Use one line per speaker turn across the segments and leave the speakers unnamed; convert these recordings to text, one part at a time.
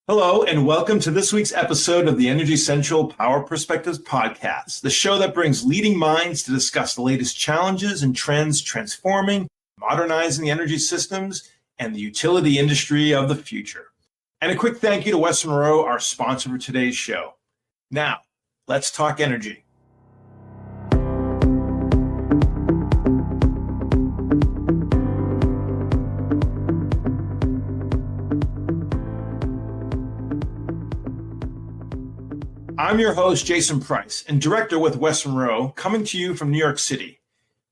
Hello, and welcome to this week's episode of the Energy Central Power Perspectives podcast, the show that brings leading minds to discuss the latest challenges and trends transforming, modernizing the energy systems and the utility industry of the future. And a quick thank you to West Monroe, our sponsor for today's show. Now, let's talk energy. I'm your host, Jason Price, and director with West Monroe, coming to you from New York City.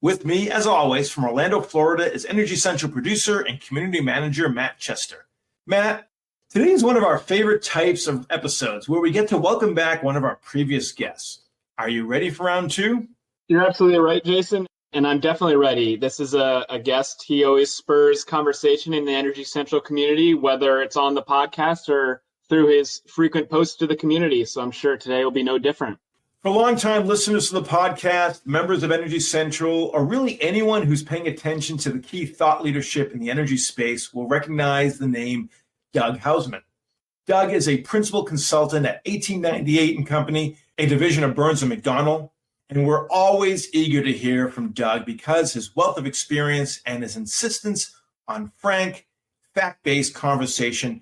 With me, as always, from Orlando, Florida, is Energy Central producer and community manager, Matt Chester. Matt, today is one of our favorite types of episodes where we get to welcome back one of our previous guests. Are you ready for round two?
You're absolutely right, Jason, and I'm definitely ready. This is a guest. He always spurs conversation in the Energy Central community, whether it's on the podcast or through his frequent posts to the community. So I'm sure today will be no different.
For longtime listeners to the podcast, members of Energy Central, or really anyone who's paying attention to the key thought leadership in the energy space will recognize the name Doug Houseman. Doug is a principal consultant at 1898 and Company, a division of Burns & McDonnell, and we're always eager to hear from Doug because his wealth of experience and his insistence on frank, fact-based conversation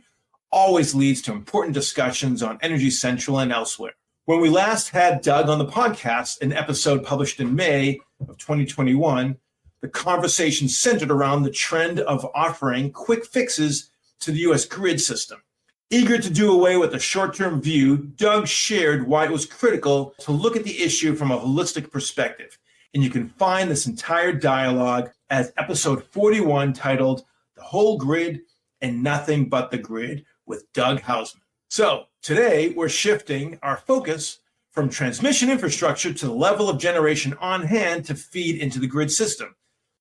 always leads to important discussions on Energy Central and elsewhere. When we last had Doug on the podcast, an episode published in May of 2021, the conversation centered around the trend of offering quick fixes to the U.S. grid system. Eager to do away with a short-term view, Doug shared why it was critical to look at the issue from a holistic perspective. And you can find this entire dialogue as episode 41 titled The Whole Grid and Nothing But the Grid, with Doug Houseman. So today we're shifting our focus from transmission infrastructure to the level of generation on hand to feed into the grid system.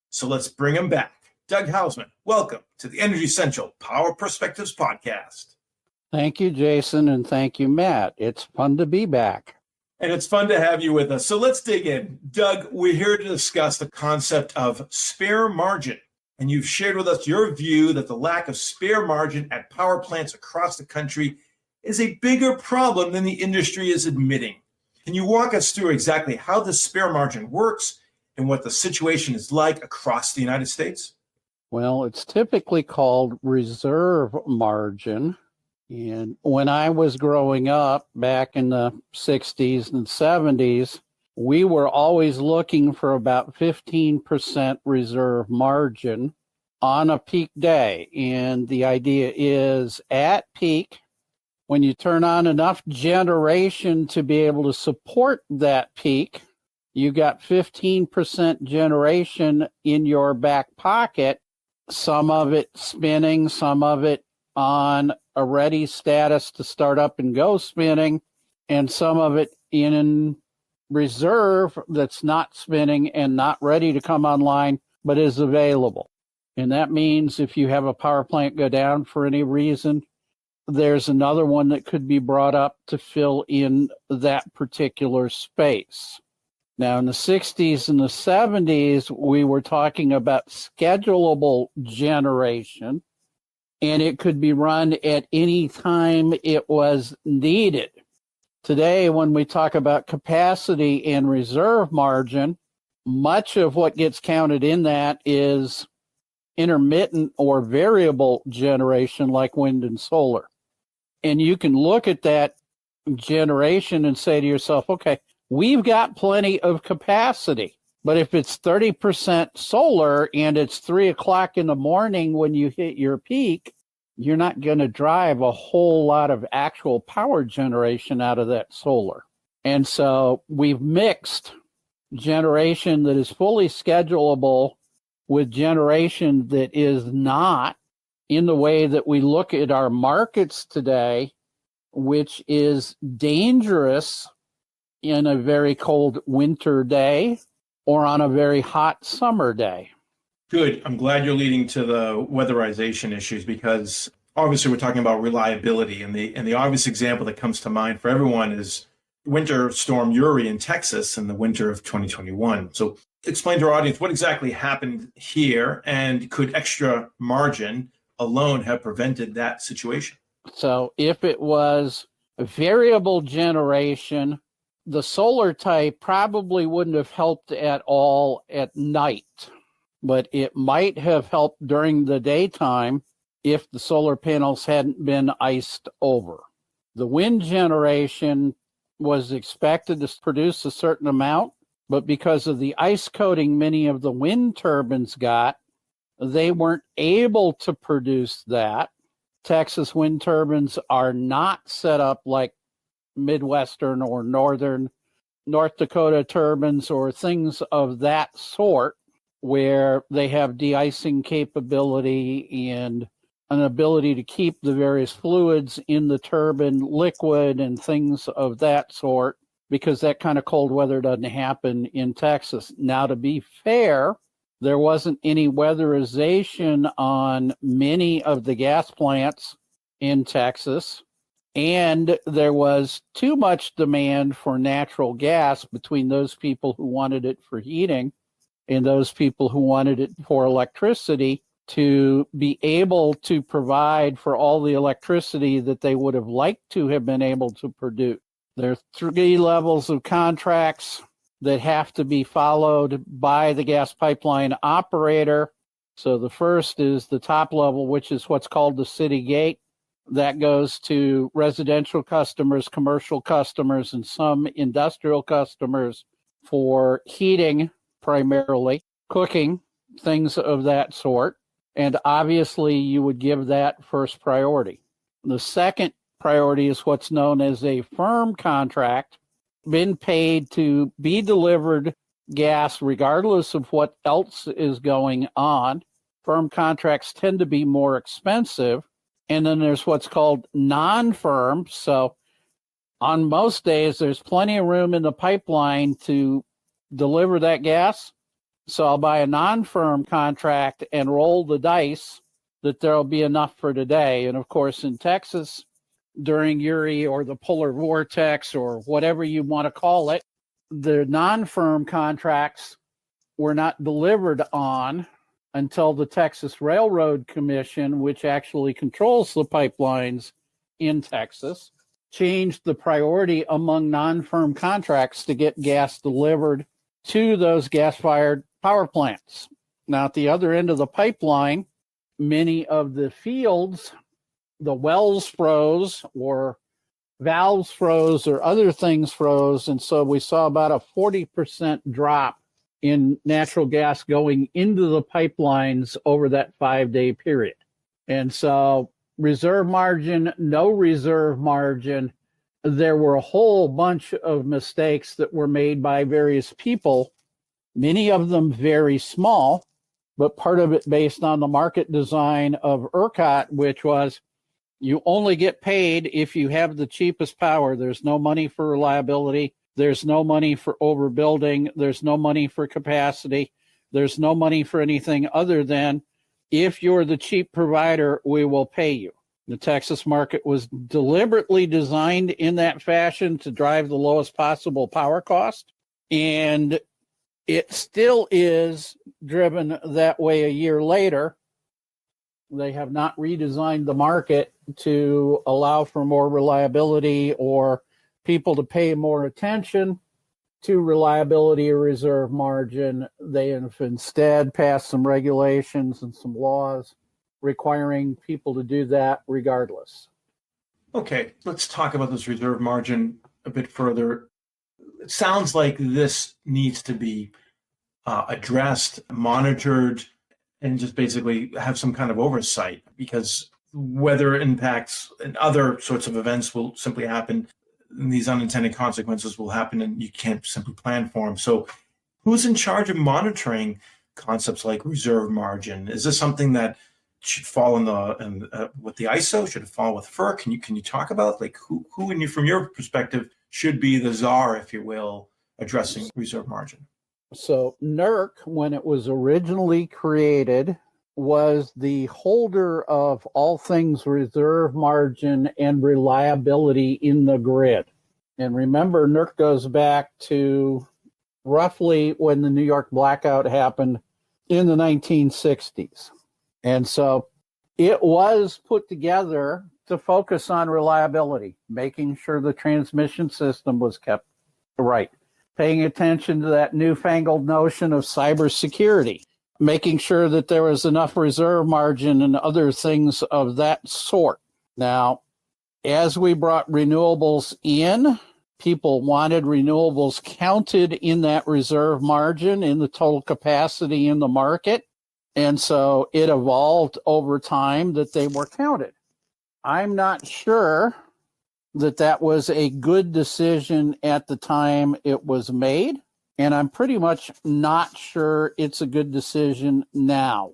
So let's bring him back. Doug Houseman, welcome to the Energy Central Power Perspectives podcast.
Thank you, Jason, and thank you, Matt. It's fun to be back.
And it's fun to have you with us. So let's dig in. Doug, we're here to discuss the concept of spare margin. And you've shared with us your view that the lack of spare margin at power plants across the country is a bigger problem than the industry is admitting. Can you walk us through exactly how the spare margin works and what the situation is like across the United States?
Well, it's typically called reserve margin. And when I was growing up back in the 60s and 70s, we were always looking for about 15% reserve margin on a peak day. And the idea is at peak, when you turn on enough generation to be able to support that peak, you got 15% generation in your back pocket, some of it spinning, some of it on a ready status to start up and go spinning, and some of it in reserve that's not spinning and not ready to come online, but is available. And that means if you have a power plant go down for any reason, there's another one that could be brought up to fill in that particular space. Now, in the 60s and the 70s, we were talking about schedulable generation, and it could be run at any time it was needed. Today, when we talk about capacity and reserve margin, much of what gets counted in that is intermittent or variable generation like wind and solar. And you can look at that generation and say to yourself, okay, we've got plenty of capacity. But if it's 30% solar and it's 3 o'clock in the morning when you hit your peak, you're not going to drive a whole lot of actual power generation out of that solar. And so we've mixed generation that is fully schedulable with generation that is not, in the way that we look at our markets today, which is dangerous in a very cold winter day or on a very hot summer day.
Good. I'm glad you're leading to the weatherization issues because obviously we're talking about reliability, and the obvious example that comes to mind for everyone is Winter Storm Uri in Texas in the winter of 2021. So explain to our audience what exactly happened here, and could extra margin alone have prevented that situation?
So if it was a variable generation, the solar type probably wouldn't have helped at all at night, but it might have helped during the daytime if the solar panels hadn't been iced over. The wind generation was expected to produce a certain amount, but because of the ice coating many of the wind turbines got, they weren't able to produce that. Texas wind turbines are not set up like Midwestern or North Dakota turbines or things of that sort, where they have de-icing capability and an ability to keep the various fluids in the turbine liquid and things of that sort, because that kind of cold weather doesn't happen in Texas. Now, to be fair, there wasn't any weatherization on many of the gas plants in Texas, and there was too much demand for natural gas between those people who wanted it for heating and those people who wanted it for electricity to be able to provide for all the electricity that they would have liked to have been able to produce. There are 3 levels of contracts that have to be followed by the gas pipeline operator. So the first is the top level, which is what's called the city gate. That goes to residential customers, commercial customers, and some industrial customers for heating primarily, cooking, things of that sort. And obviously, you would give that first priority. The second priority is what's known as a firm contract, been paid to be delivered gas regardless of what else is going on. Firm contracts tend to be more expensive. And then there's what's called non-firm. So on most days, there's plenty of room in the pipeline to deliver that gas. So I'll buy a non-firm contract and roll the dice that there'll be enough for today. And of course, in Texas, during Uri or the polar vortex or whatever you want to call it, the non-firm contracts were not delivered on until the Texas Railroad Commission, which actually controls the pipelines in Texas, changed the priority among non-firm contracts to get gas delivered to those gas-fired power plants. Now, at the other end of the pipeline, many of the fields, the wells froze or valves froze or other things froze. And so we saw about a 40% drop in natural gas going into the pipelines over that 5-day period. And so reserve margin, no reserve margin, there were a whole bunch of mistakes that were made by various people, many of them very small, but part of it based on the market design of ERCOT, which was you only get paid if you have the cheapest power. There's no money for reliability. There's no money for overbuilding. There's no money for capacity. There's no money for anything other than if you're the cheap provider, we will pay you. The Texas market was deliberately designed in that fashion to drive the lowest possible power cost. And it still is driven that way a year later. They have not redesigned the market to allow for more reliability or people to pay more attention to reliability or reserve margin. They have instead passed some regulations and some laws requiring people to do that regardless.
Okay, let's talk about this reserve margin a bit further. It sounds like this needs to be addressed, monitored, and just basically have some kind of oversight, because weather impacts and other sorts of events will simply happen, and these unintended consequences will happen, and you can't simply plan for them. So who's in charge of monitoring concepts like reserve margin? Is this something that should fall with the ISO? Should it fall with FERC? Can you talk about like who from your perspective should be the czar, if you will, addressing reserve margin?
So NERC, when it was originally created, was the holder of all things reserve margin and reliability in the grid. And remember, NERC goes back to roughly when the New York blackout happened in the 1960s. And so it was put together to focus on reliability, making sure the transmission system was kept right, paying attention to that newfangled notion of cybersecurity, making sure that there was enough reserve margin and other things of that sort. Now, as we brought renewables in, people wanted renewables counted in that reserve margin in the total capacity in the market. And so it evolved over time that they were counted. I'm not sure that that was a good decision at the time it was made. And I'm pretty much not sure it's a good decision now.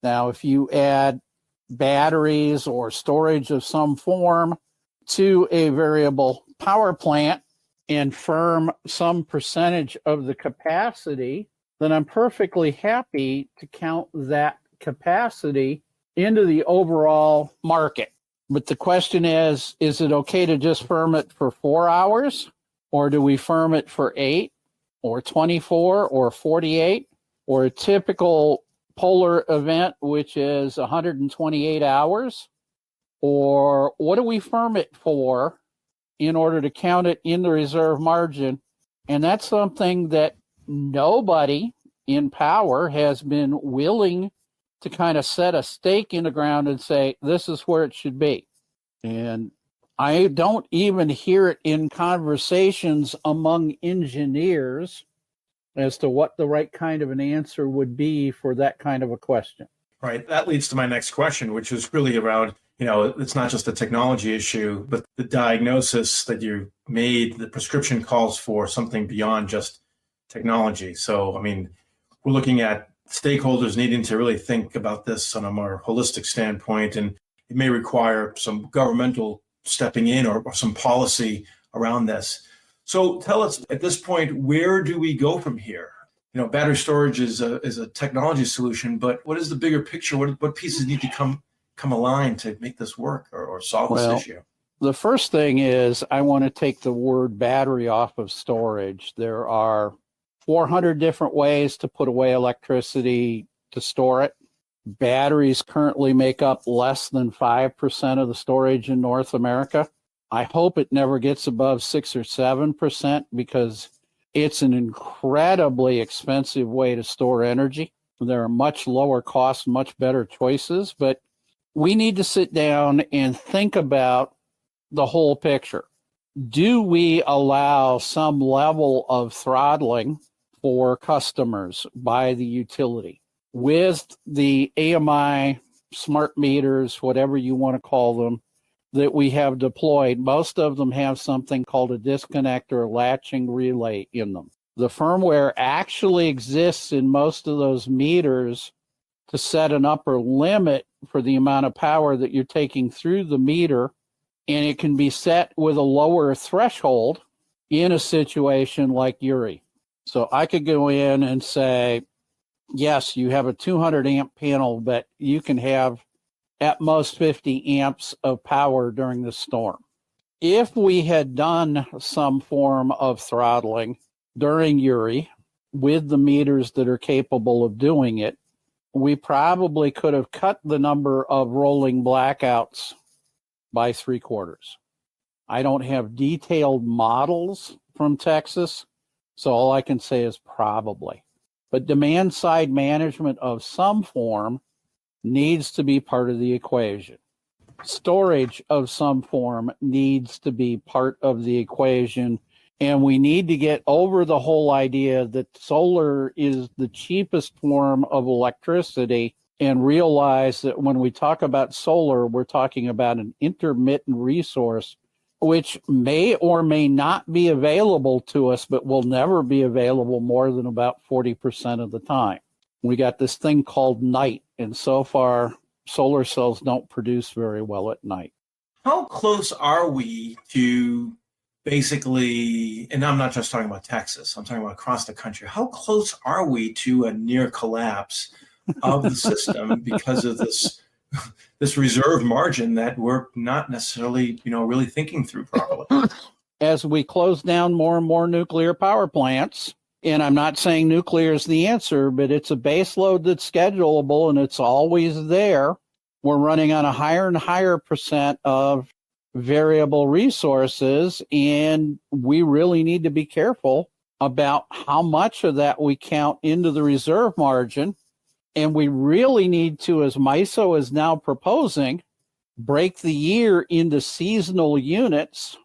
Now, if you add batteries or storage of some form to a variable power plant and firm some percentage of the capacity, then I'm perfectly happy to count that capacity into the overall market. But the question is it okay to just firm it for 4 hours? Or do we firm it for 8 or 24 or 48 or a typical polar event, which is 128 hours? Or what do we firm it for in order to count it in the reserve margin? And that's something that nobody in power has been willing to kind of set a stake in the ground and say, this is where it should be. And I don't even hear it in conversations among engineers as to what the right kind of an answer would be for that kind of a question.
Right. That leads to my next question, which is really around, it's not just a technology issue, but the diagnosis that you made, the prescription calls for something beyond just technology. So, we're looking at stakeholders needing to really think about this on a more holistic standpoint, and it may require some governmental stepping in or some policy around this. So tell us at this point, where do we go from here? Battery storage is a technology solution, but what is the bigger picture? What pieces need to come aligned to make this work or solve this issue?
The first thing is I want to take the word battery off of storage. There are 400 different ways to put away electricity to store it. Batteries currently make up less than 5% of the storage in North America. I hope it never gets above 6 or 7% because it's an incredibly expensive way to store energy. There are much lower cost, much better choices, but we need to sit down and think about the whole picture. Do we allow some level of throttling for customers by the utility? With the AMI smart meters, whatever you want to call them, that we have deployed, most of them have something called a disconnect or latching relay in them. The firmware actually exists in most of those meters to set an upper limit for the amount of power that you're taking through the meter, and it can be set with a lower threshold in a situation like Uri. So I could go in and say, yes, you have a 200 amp panel, but you can have at most 50 amps of power during the storm. If we had done some form of throttling during Uri with the meters that are capable of doing it, we probably could have cut the number of rolling blackouts by 3/4. I don't have detailed models from Texas, so all I can say is probably. But demand side management of some form needs to be part of the equation. Storage of some form needs to be part of the equation. And we need to get over the whole idea that solar is the cheapest form of electricity and realize that when we talk about solar, we're talking about an intermittent resource which may or may not be available to us, but will never be available more than about 40% of the time. We got this thing called night, and so far, solar cells don't produce very well at night.
How close are we to basically, and I'm not just talking about Texas, I'm talking about across the country, how close are we to a near collapse of the system because of this reserve margin that we're not necessarily, really thinking through properly?
As we close down more and more nuclear power plants, and I'm not saying nuclear is the answer, but it's a base load that's schedulable and it's always there. we're running on a higher and higher percent of variable resources, and we really need to be careful about how much of that we count into the reserve margin. And we really need to, as MISO is now proposing, break the year into seasonal units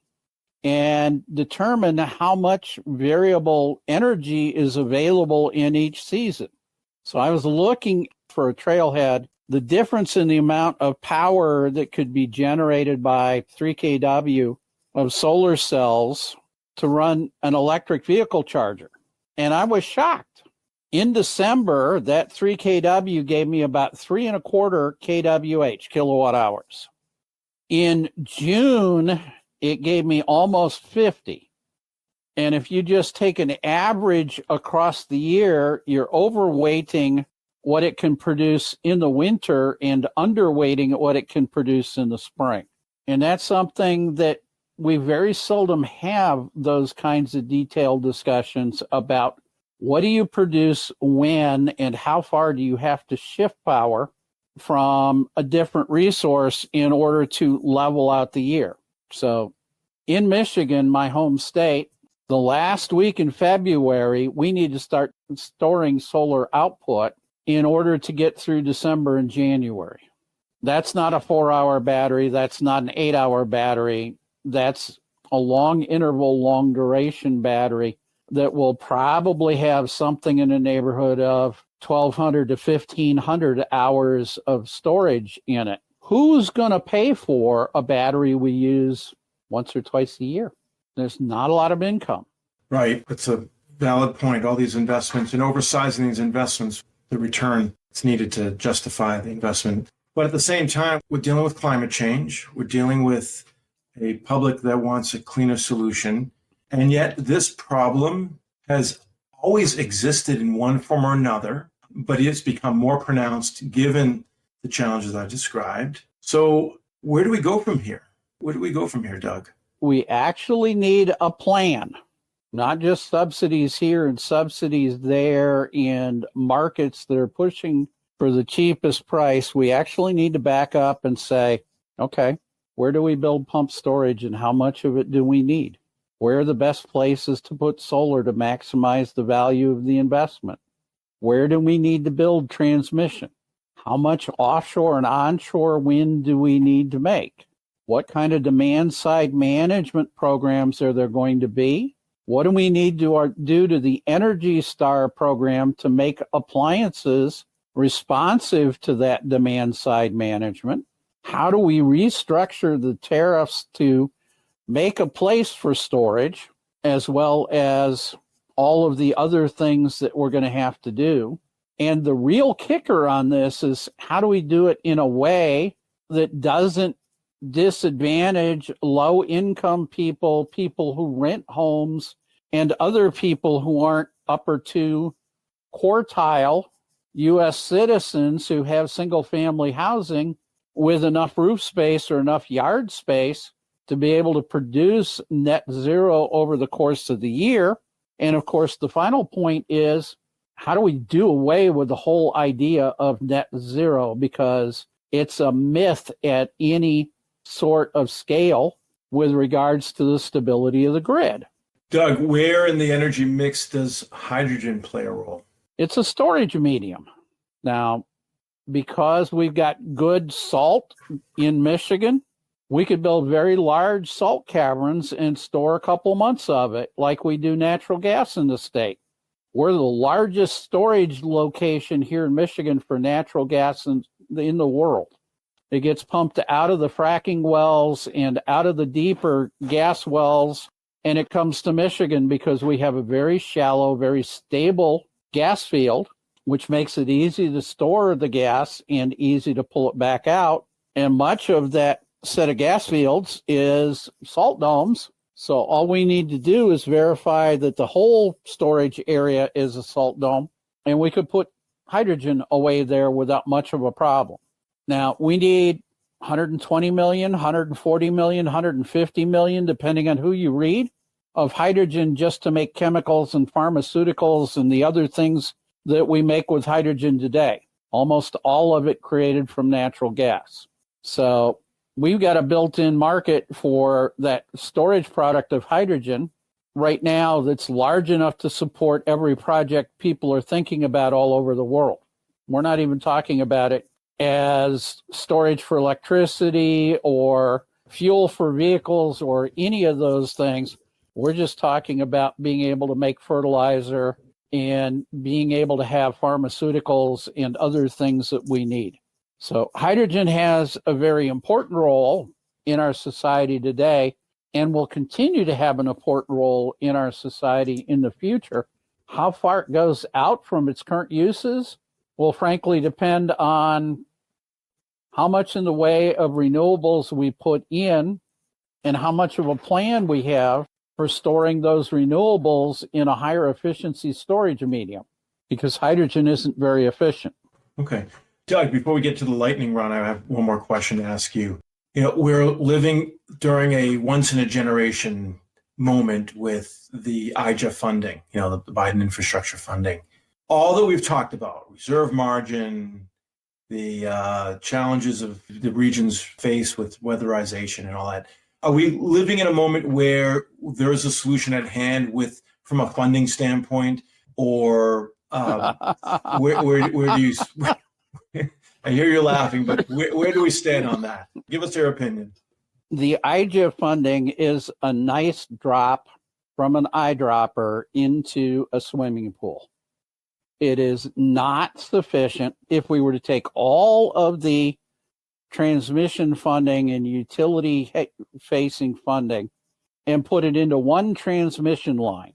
and determine how much variable energy is available in each season. So I was looking for a trailhead, the difference in the amount of power that could be generated by 3 kW of solar cells to run an electric vehicle charger. And I was shocked. In December, that 3 kW gave me about 3.25 kWh, kilowatt hours. In June, it gave me almost 50. And if you just take an average across the year, you're overweighting what it can produce in the winter and underweighting what it can produce in the spring. And that's something that we very seldom have, those kinds of detailed discussions about what do you produce when and how far do you have to shift power from a different resource in order to level out the year. So in Michigan, my home state, the last week in February, we need to start storing solar output in order to get through December and January. That's not a 4-hour battery. That's not an 8-hour battery. That's a long interval, long duration battery that will probably have something in the neighborhood of 1,200 to 1,500 hours of storage in it. Who's going to pay for a battery we use once or twice a year? There's not a lot of income.
Right. That's a valid point. All these investments and oversizing these investments, the return that's needed to justify the investment. But at the same time, we're dealing with climate change. We're dealing with a public that wants a cleaner solution. And yet this problem has always existed in one form or another, but it's become more pronounced given the challenges I've described. So where do we go from here? Where do we go from here, Doug?
We actually need a plan, not just subsidies here and subsidies there and markets that are pushing for the cheapest price. We actually need to back up and say, okay, where do we build pump storage and how much of it do we need? Where are the best places to put solar to maximize the value of the investment? Where do we need to build transmission? How much offshore and onshore wind do we need to make? What kind of demand side management programs are there going to be? What do we need to do to the Energy Star program to make appliances responsive to that demand side management? How do we restructure the tariffs to make a place for storage, as well as all of the other things that we're going to have to do? And the real kicker on this is how do we do it in a way that doesn't disadvantage low-income people, people who rent homes, and other people who aren't upper two quartile U.S. citizens who have single-family housing with enough roof space or enough yard space to be able to produce net zero over the course of the year. And of course, the final point is, how do we do away with the whole idea of net zero? Because it's a myth at any sort of scale with regards to the stability of the grid.
Doug, where in the energy mix does hydrogen play a role?
It's a storage medium. Now, because we've got good salt in Michigan, we could build very large salt caverns and store a couple months of it, like we do natural gas in the state. We're the largest storage location here in Michigan for natural gas in the world. It gets pumped out of the fracking wells and out of the deeper gas wells, and it comes to Michigan because we have a very shallow, very stable gas field, which makes it easy to store the gas and easy to pull it back out. And much of that set of gas fields is salt domes. So all we need to do is verify that the whole storage area is a salt dome, and we could put hydrogen away there without much of a problem. Now, we need 120 million, 140 million, 150 million, depending on who you read, of hydrogen just to make chemicals and pharmaceuticals and the other things that we make with hydrogen today. almost all of it created from natural gas. So we've got a built-in market for that storage product of hydrogen right now that's large enough to support every project people are thinking about all over the world. We're not even talking about it as storage for electricity or fuel for vehicles or any of those things. We're just talking about being able to make fertilizer and being able to have pharmaceuticals and other things that we need. So hydrogen has a very important role in our society today and will continue to have an important role in our society in the future. How far it goes out from its current uses will frankly depend on how much in the way of renewables we put in and how much of a plan we have for storing those renewables in a higher efficiency storage medium, because hydrogen isn't very efficient.
Okay. Doug, before we get to the lightning round, I have one more question to ask you. We're living during a once-in-a-generation moment with the IJA funding, the Biden infrastructure funding. All that we've talked about, reserve margin, the challenges of the regions face with weatherization and all that. Are we living in a moment where there is a solution at hand from a funding standpoint, or where do you? I hear you laughing, but where do we stand on that? Give us your opinion.
The IJA funding is a nice drop from an eyedropper into a swimming pool. It is not sufficient. If we were to take all of the transmission funding and utility-facing funding and put it into one transmission line,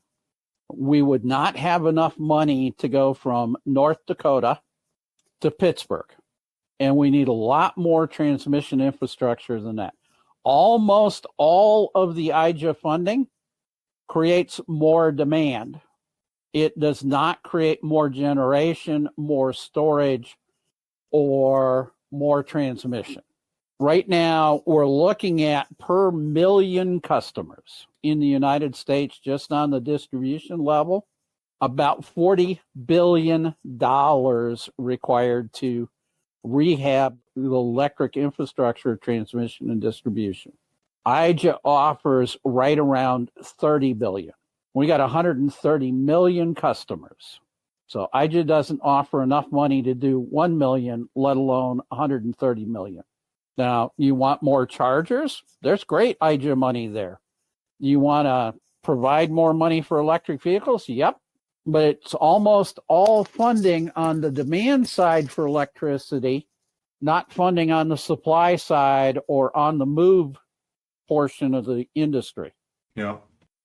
we would not have enough money to go from North Dakota to Pittsburgh. And we need a lot more transmission infrastructure than that. Almost all of the IJA funding creates more demand. It does not create more generation, more storage, or more transmission. Right now, we're looking at per million customers in the United States, just on the distribution level, about $40 billion required to rehab the electric infrastructure, transmission, and distribution. IJA offers right around $30 billion. We got 130 million customers. So IJA doesn't offer enough money to do 1 million, let alone 130 million. Now, you want more chargers? There's great IJA money there. You want to provide more money for electric vehicles? Yep. But it's almost all funding on the demand side for electricity, not funding on the supply side or on the move portion of the industry.
Yeah,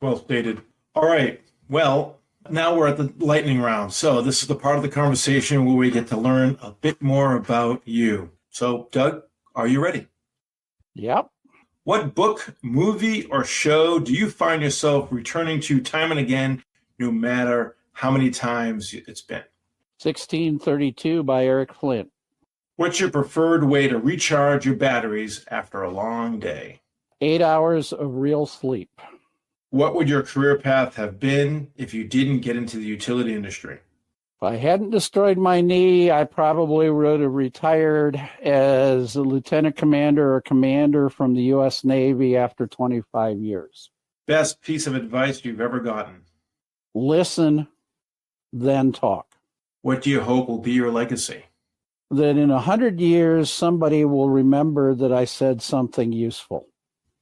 well stated. All right. Well, now we're at the lightning round. So this is the part of the conversation where we get to learn a bit more about you. So, Doug, are you ready?
Yep.
What book, movie, or show do you find yourself returning to time and again, no matter how many times it's been?
1632 by Eric Flint.
What's your preferred way to recharge your batteries after a long day?
8 hours of real sleep.
What would your career path have been if you didn't get into the utility industry?
If I hadn't destroyed my knee, I probably would have retired as a lieutenant commander or commander from the U.S. Navy after 25 years.
Best piece of advice you've ever gotten?
Listen, then talk.
What do you hope will be your legacy?
That in 100 years, somebody will remember that I said something useful.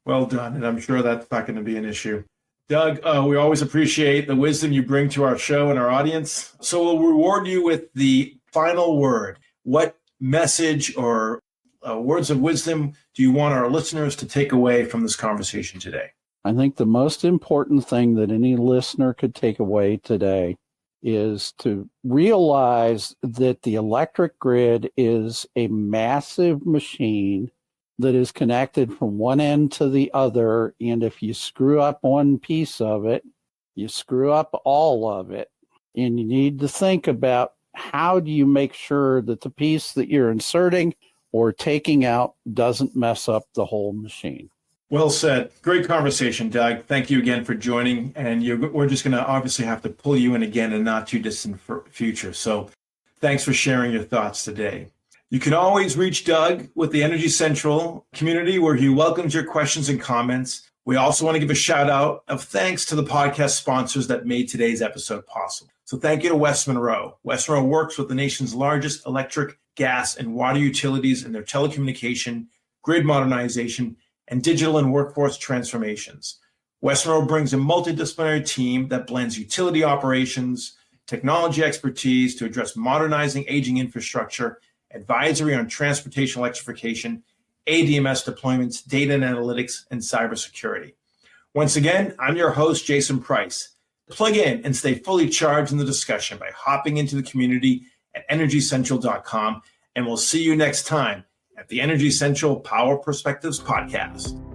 Well done, and I'm sure that's not going to be an issue. Doug, we always appreciate the wisdom you bring to our show and our audience. So we'll reward you with the final word. What message or words of wisdom do you want our listeners to take away from this conversation today?
I think the most important thing that any listener could take away today is to realize that the electric grid is a massive machine that is connected from one end to the other. And if you screw up one piece of it, you screw up all of it. And you need to think about how do you make sure that the piece that you're inserting or taking out doesn't mess up the whole machine.
Well said. Great conversation, Doug. Thank you again for joining. And we're just going to obviously have to pull you in again in a not too distant future. So Thanks for sharing your thoughts today. You can always reach Doug with the Energy Central community, where he welcomes your questions and comments. We also want to give a shout out of thanks to the podcast sponsors that made today's episode possible. So thank you to West Monroe. West Monroe works with the nation's largest electric, gas, and water utilities in their telecommunication, grid modernization, and digital and workforce transformations. West Monroe brings a multidisciplinary team that blends utility operations, technology expertise to address modernizing aging infrastructure, advisory on transportation electrification, ADMS deployments, data and analytics, and cybersecurity. Once again, I'm your host, Jason Price. Plug in and stay fully charged in the discussion by hopping into the community at energycentral.com, and we'll see you next time at the Energy Central Power Perspectives Podcast.